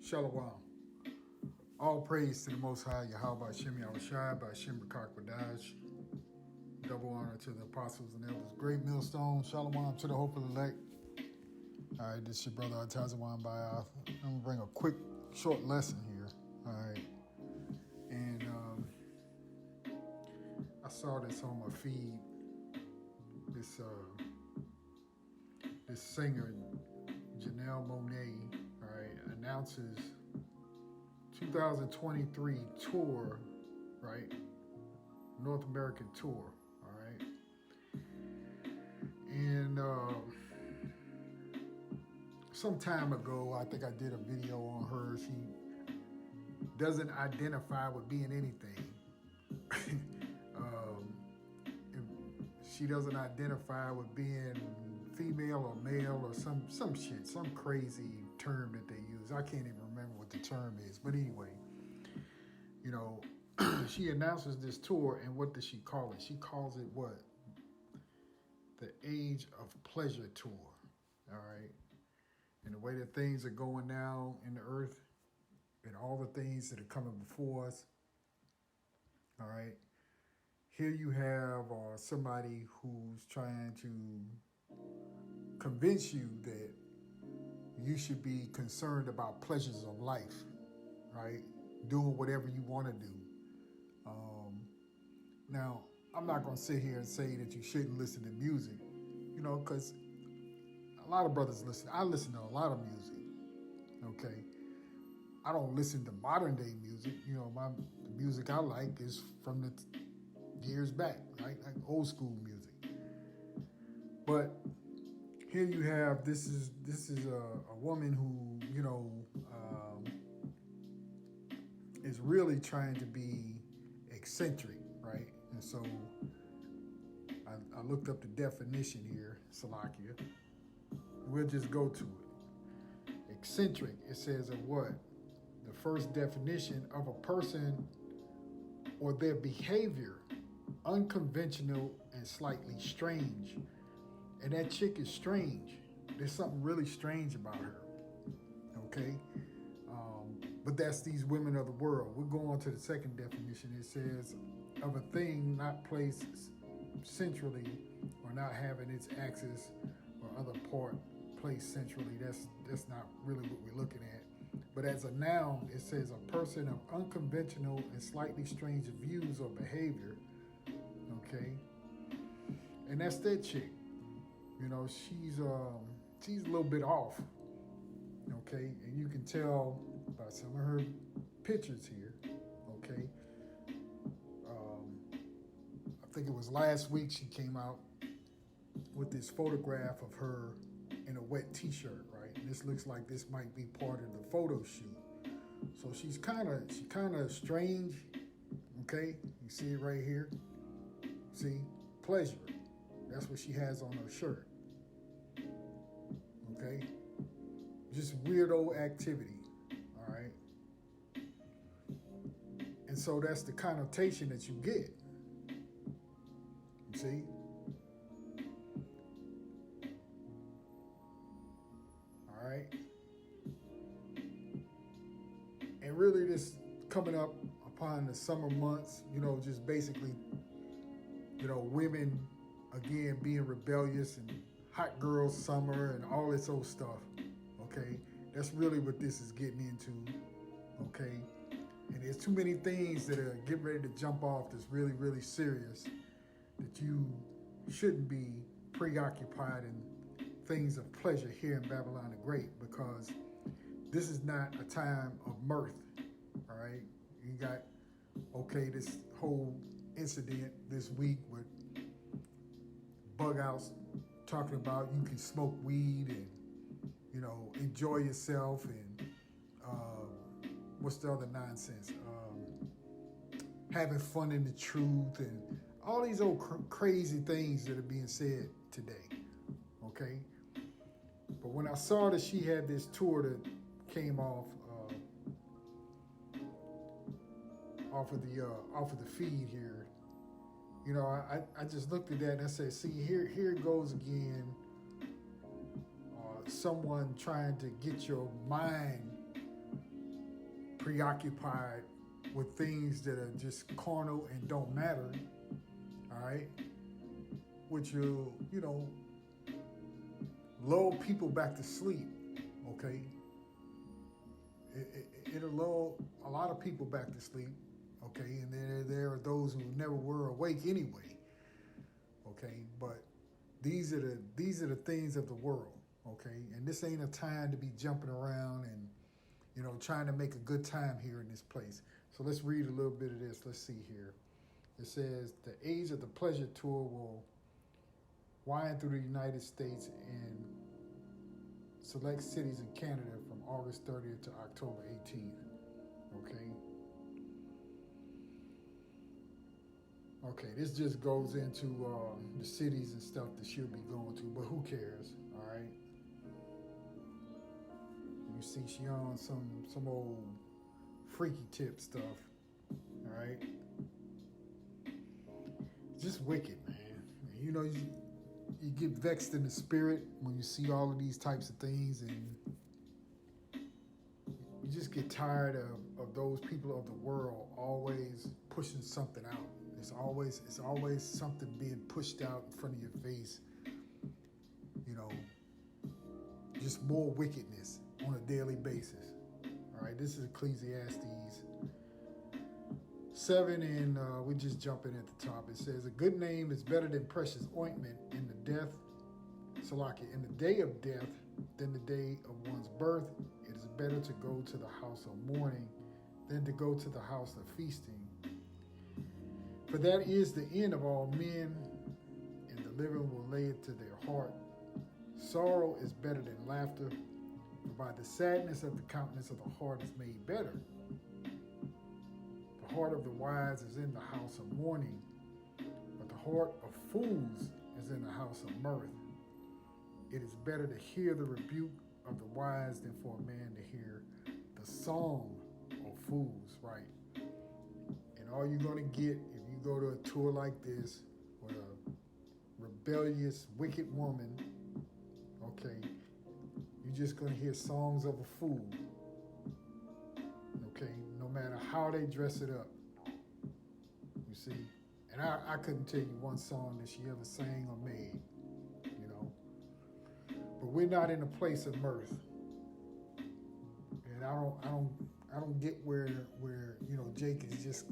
Shalom. All praise to the Most High, Yahweh Shem Yahushai, by Shem B'Kak. Double honor to the apostles and elders. Great millstone. Shalom to the hope of the elect. All right, this is your brother Atazawan Bayath. I'm going to bring a quick, short lesson here. All right. And I saw this on my feed. This singer, Janelle Monae, all right, announces 2023 tour, right? North American tour, all right? And some time ago, I think I did a video on her. She doesn't identify with being anything. She doesn't identify with being female or male or some shit, some crazy term that they use. I can't even remember what the term is. But anyway, you know, she announces this tour, and what does she call it? She calls it what? The Age of Pleasure Tour, all right? And the way that things are going now in the earth and all the things that are coming before us, all right? Here you have somebody who's trying to convince you that you should be concerned about pleasures of life, right? Doing whatever you want to do. Now, I'm not going to sit here and say that you shouldn't listen to music, you know, because a lot of brothers listen. I listen to a lot of music, okay? I don't listen to modern day music. You know, the music I like is from the years back, right? Like old school music. But here you have, this is a woman who, you know, is really trying to be eccentric, right? And so I looked up the definition here, Salakia. We'll just go to it. Eccentric, it says of what? The first definition of a person or their behavior, unconventional and slightly strange. And that chick is strange. There's something really strange about her, okay? But that's these women of the world. We'll go on to the second definition. It says, of a thing not placed centrally or not having its axis or other part placed centrally. That's not really what we're looking at. But as a noun, it says a person of unconventional and slightly strange views or behavior, okay? And that's that chick. You know, she's a little bit off, okay? And you can tell by some of her pictures here, okay? I think it was last week she came out with this photograph of her in a wet t-shirt, right? And this looks like this might be part of the photo shoot. So she's kind of strange, okay? You see it right here? See? Pleasure. That's what she has on her shirt. Okay? Just weirdo activity. All right? And so that's the connotation that you get. You see? All right? And really this coming up upon the summer months, you know, just basically, you know, women, again, being rebellious and hot girl summer and all this old stuff, okay? That's really what this is getting into, okay? And there's too many things that are getting ready to jump off that's really, really serious that you shouldn't be preoccupied in things of pleasure here in Babylon the Great, because this is not a time of mirth, all right? You got, okay, this whole incident this week with bug outs talking about you can smoke weed and, you know, enjoy yourself and what's the other nonsense? Having fun in the truth and all these old crazy things that are being said today, okay? But when I saw that she had this tour that came off of the feed here, you know, I just looked at that and I said, see, here it goes again. Someone trying to get your mind preoccupied with things that are just carnal and don't matter, all right, which will, lull people back to sleep, okay? It'll lull a lot of people back to sleep, okay? And there are those who never were awake anyway, okay? But these are the things of the world, okay? And this ain't a time to be jumping around and, trying to make a good time here in this place. So let's read a little bit of this. Let's see here. It says, the age of the pleasure tour will wind through the United States and select cities in Canada from August 30th to October 18th. Okay. Okay, this just goes into the cities and stuff that she'll be going to, but who cares? All right. You see, she on some old freaky tip stuff. All right. Just wicked, man. You get vexed in the spirit when you see all of these types of things, and you just get tired of those people of the world always pushing something out. It's always something being pushed out in front of your face. Just more wickedness on a daily basis. All right, this is Ecclesiastes 7, and we just jump in at the top. It says, a good name is better than precious ointment in the day of death than the day of one's birth. It is better to go to the house of mourning than to go to the house of feasting. For that is the end of all men, and the living will lay it to their heart. Sorrow is better than laughter, for by the sadness of the countenance of the heart is made better. The heart of the wise is in the house of mourning, but the heart of fools is in the house of mirth. It is better to hear the rebuke of the wise than for a man to hear the song of fools, right? And all you're going to get if you go to a tour like this with a rebellious, wicked woman, okay, you're just going to hear songs of a fool, okay, no matter how they dress it up, you see. And I couldn't tell you one song that she ever sang or made, But we're not in a place of mirth. And I don't get where Jake is just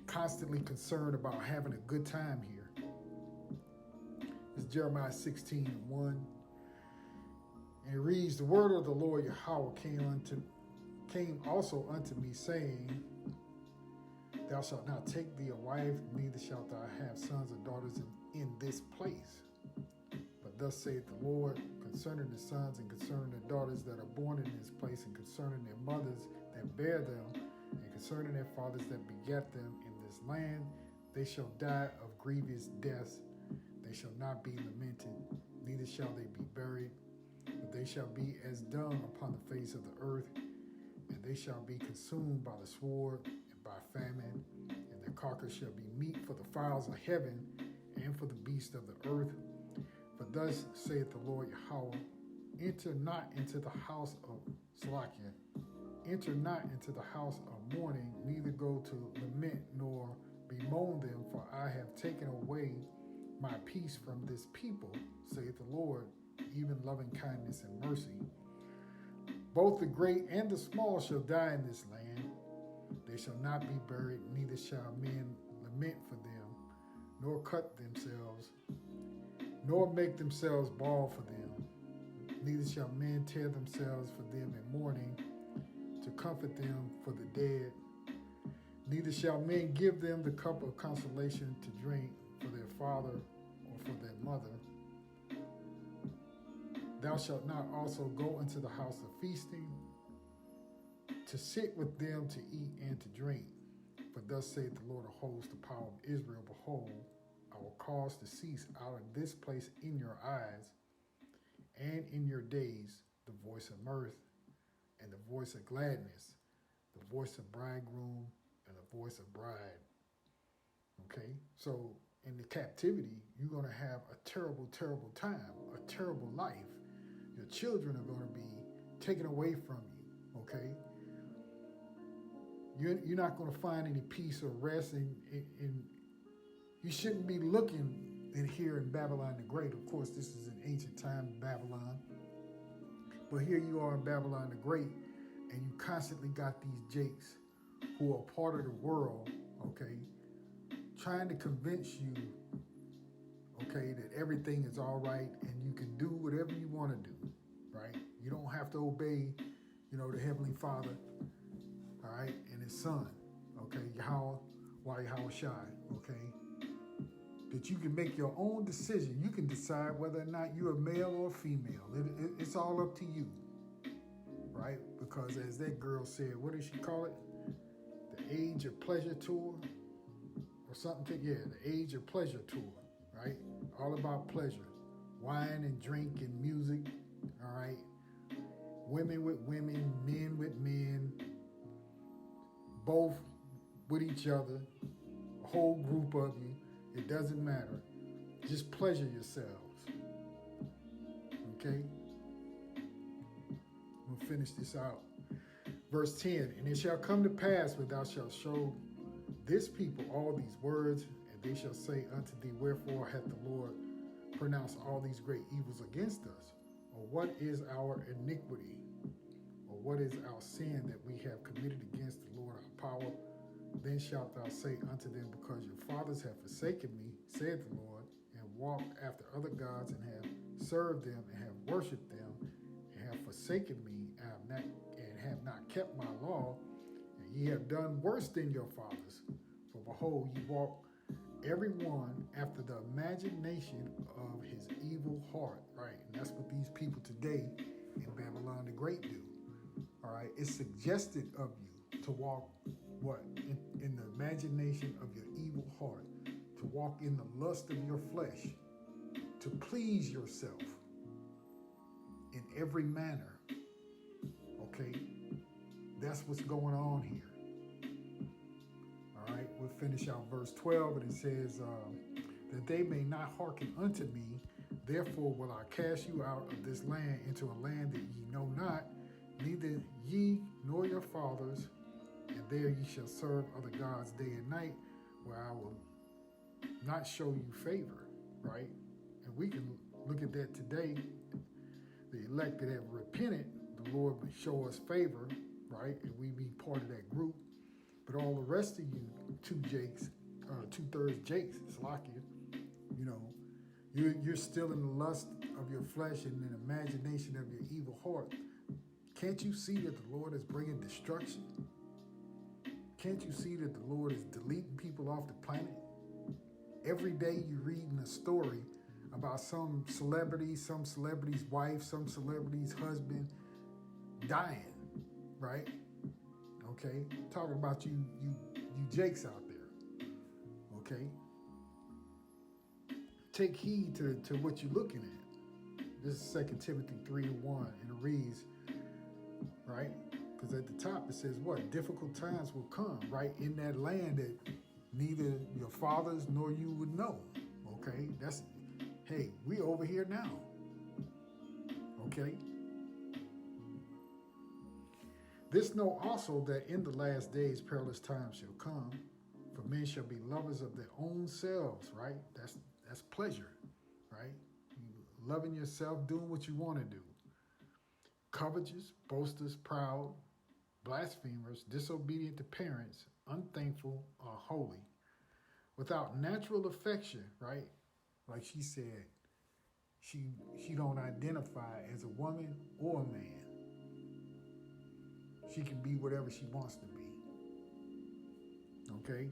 constantly concerned about having a good time here. It's Jeremiah 16:1. And it reads, the word of the Lord Yahweh came also unto me, saying, thou shalt not take thee a wife, neither shalt thou have sons or daughters in this place. But thus saith the Lord, concerning the sons and concerning the daughters that are born in this place, and concerning their mothers that bear them, and concerning their fathers that begat them in this land, they shall die of grievous deaths. They shall not be lamented, neither shall they be buried, but they shall be as dung upon the face of the earth, and they shall be consumed by the sword and by famine, and their carcass shall be meat for the fowls of heaven and for the beasts of the earth. For thus saith the Lord Yahweh, enter not into the house of Salakia, enter not into the house of mourning, neither go to lament nor bemoan them, for I have taken away my peace from this people, saith the Lord, even loving kindness and mercy. Both the great and the small shall die in this land. They shall not be buried, neither shall men lament for them, nor cut themselves, nor make themselves bald for them. Neither shall men tear themselves for them in mourning, to comfort them for the dead. Neither shall men give them the cup of consolation to drink for their father or for their mother. Thou shalt not also go into the house of feasting, to sit with them to eat and to drink. For thus saith the Lord of hosts, the power of Israel, behold, I will cause to cease out of this place in your eyes and in your days the voice of mirth and the voice of gladness, the voice of bridegroom and the voice of bride. Okay, so in the captivity, you're going to have a terrible, terrible time, a terrible life. Your children are going to be taken away from you, okay? You're not going to find any peace or rest, and you shouldn't be looking in here in Babylon the Great. Of course, this is an ancient time, Babylon. But here you are in Babylon the Great, and you constantly got these jakes who are part of the world, okay, trying to convince you, okay, that everything is all right and you can do whatever you want to do, right? You don't have to obey, the Heavenly Father, all right, and His Son, okay, Yahweh Shai, okay? That you can make your own decision. You can decide whether or not you're a male or a female. It's all up to you, right? Because as that girl said, what did she call it? The Age of Pleasure Tour or something? Yeah, the Age of Pleasure Tour, right? All about pleasure. Wine and drink and music, all right? Women with women, men with men, both with each other, a whole group of you. It doesn't matter. Just pleasure yourselves. Okay? We'll finish this out. Verse 10, and it shall come to pass when thou shalt show this people all these words, and they shall say unto thee, wherefore hath the Lord pronounced all these great evils against us? Or what is our iniquity? Or what is our sin that we have committed against the Lord our power? Then shalt thou say unto them, because your fathers have forsaken me, saith the Lord, and walked after other gods, and have served them, and have worshipped them, and have forsaken me, and have not kept my law, and ye have done worse than your fathers. For behold, ye walk every one after the imagination of his evil heart. Right? And that's what these people today in Babylon the Great do. All right? It's suggested of you to walk what? In the imagination of your evil heart, to walk in the lust of your flesh, to please yourself in every manner. Okay? That's what's going on here. All right, we'll finish out verse 12, and it says, that they may not hearken unto me, therefore will I cast you out of this land into a land that ye know not, neither ye nor your fathers, and there ye shall serve other gods day and night, where I will not show you favor, right? And we can look at that today. The elect that have repented, the Lord would show us favor, right? And we be part of that group. But all the rest of you, two-thirds Jakes, Salakia, you're still in the lust of your flesh and in the imagination of your evil heart. Can't you see that the Lord is bringing destruction? Can't you see that the Lord is deleting people off the planet? Every day you're reading a story about some celebrity's wife, some celebrity's husband dying, right? Okay? Talking about you Jakes out there. Okay? Take heed to what you're looking at. This is 2 Timothy 3:1, and it reads, right? Because at the top it says what? Difficult times will come, right? In that land that neither your fathers nor you would know. Okay? Hey, we over here now. Okay? This know also that in the last days perilous times shall come, for men shall be lovers of their own selves, right? That's pleasure, right? Loving yourself, doing what you want to do. Covetous, boasters, proud, blasphemers, disobedient to parents, unthankful, unholy, without natural affection, right? Like she said, she don't identify as a woman or a man. She can be whatever she wants to be. Okay?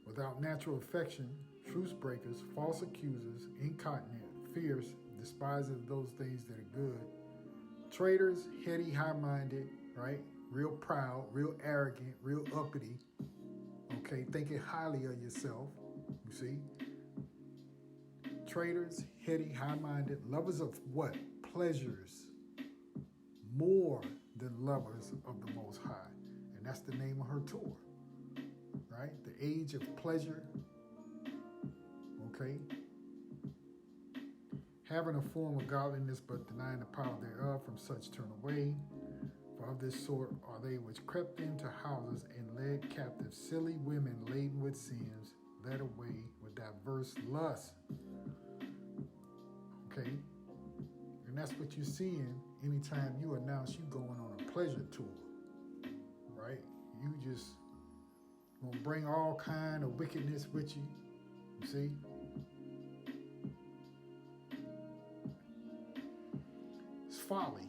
Without natural affection, truce breakers, false accusers, incontinent, fierce, despisers of those things that are good, traitors, heady, high-minded, right? Real proud, real arrogant, real uppity. Okay? Thinking highly of yourself. You see? Traitors, heady, high-minded, lovers of what? Pleasures. More than lovers of the Most High. And that's the name of her tour. Right? The age of pleasure. Okay? Having a form of godliness, but denying the power thereof, from such turn away. For of this sort are they which crept into houses and led captive silly women laden with sins, led away with diverse lusts. Okay? And that's what you're seeing anytime you announce you going on a pleasure tour. Right? You just gonna bring all kind of wickedness with you. You see? It's folly.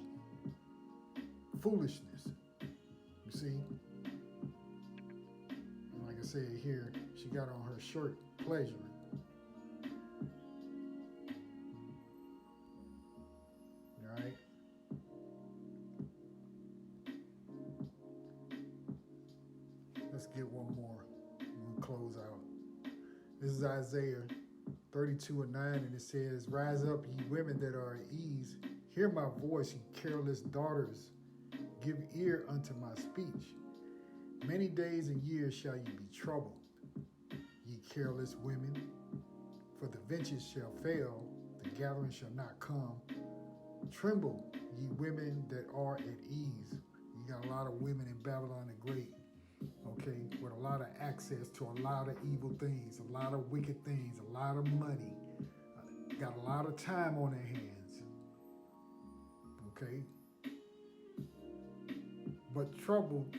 Foolishness. You see? And like I said here, she got on her shirt, pleasuring. All right? Let's get one more. We'll close out. This is Isaiah 32:9, and it says, "Rise up, ye women that are at ease. Hear my voice, ye careless daughters. Give ear unto my speech. Many days and years shall ye be troubled, ye careless women. For the vintage shall fail, the gathering shall not come. Tremble, ye women that are at ease." You got a lot of women in Babylon the Great, okay, with a lot of access to a lot of evil things, a lot of wicked things, a lot of money, got a lot of time on their hands, okay? But troubled,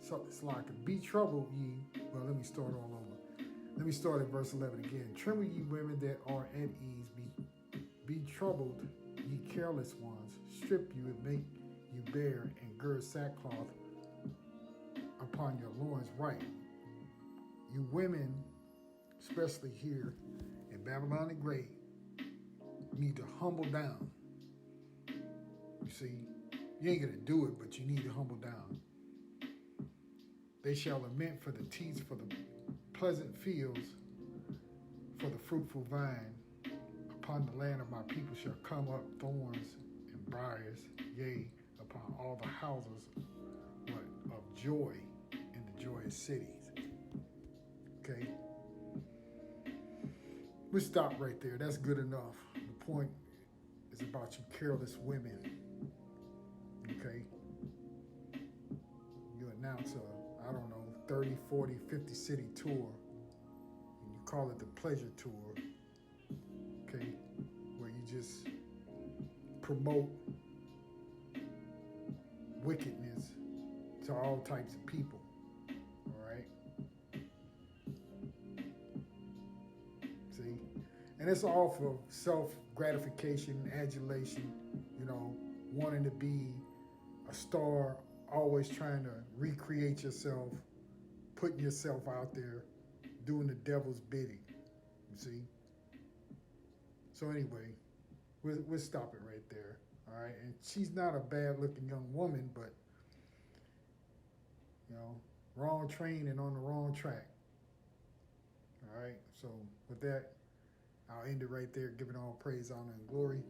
so it's like, be troubled, ye. Well, let me start all over. Let me start at verse 11 again. "Tremble, ye women that are at ease. Be troubled, ye careless ones. Strip you and make you bare, and gird sackcloth upon your loins right." You women, especially here in Babylon the Great, need to humble down. You see, you ain't gonna do it, but you need to humble down. "They shall lament for the teats, for the pleasant fields, for the fruitful vine. Upon the land of my people shall come up thorns and briars, yea, upon all the houses of joy in the joyous cities." Okay? We'll stop right there. That's good enough. The point is about you careless women. Okay? You announce a, I don't know, 30, 40, 50 city tour, and you call it the pleasure tour, okay? Where you just promote wickedness to all types of people, all right? See? And it's all for self-gratification, adulation, you know, wanting to be a star, always trying to recreate yourself, putting yourself out there, doing the devil's bidding, you see? So anyway, we'll stop it right there, all right? And she's not a bad-looking young woman, but, you know, wrong train and on the wrong track, all right? So with that, I'll end it right there, giving all praise, honor, and glory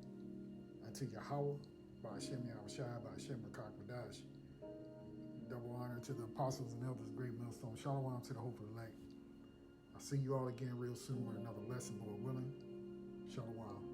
unto Yahweh, by Hashem Yahushua, by Hashem Rakakmadash. Double honor to the apostles and elders, great millstone. Shalom to the hopeful elect. I'll see you all again real soon with another lesson, Lord willing. Shalom.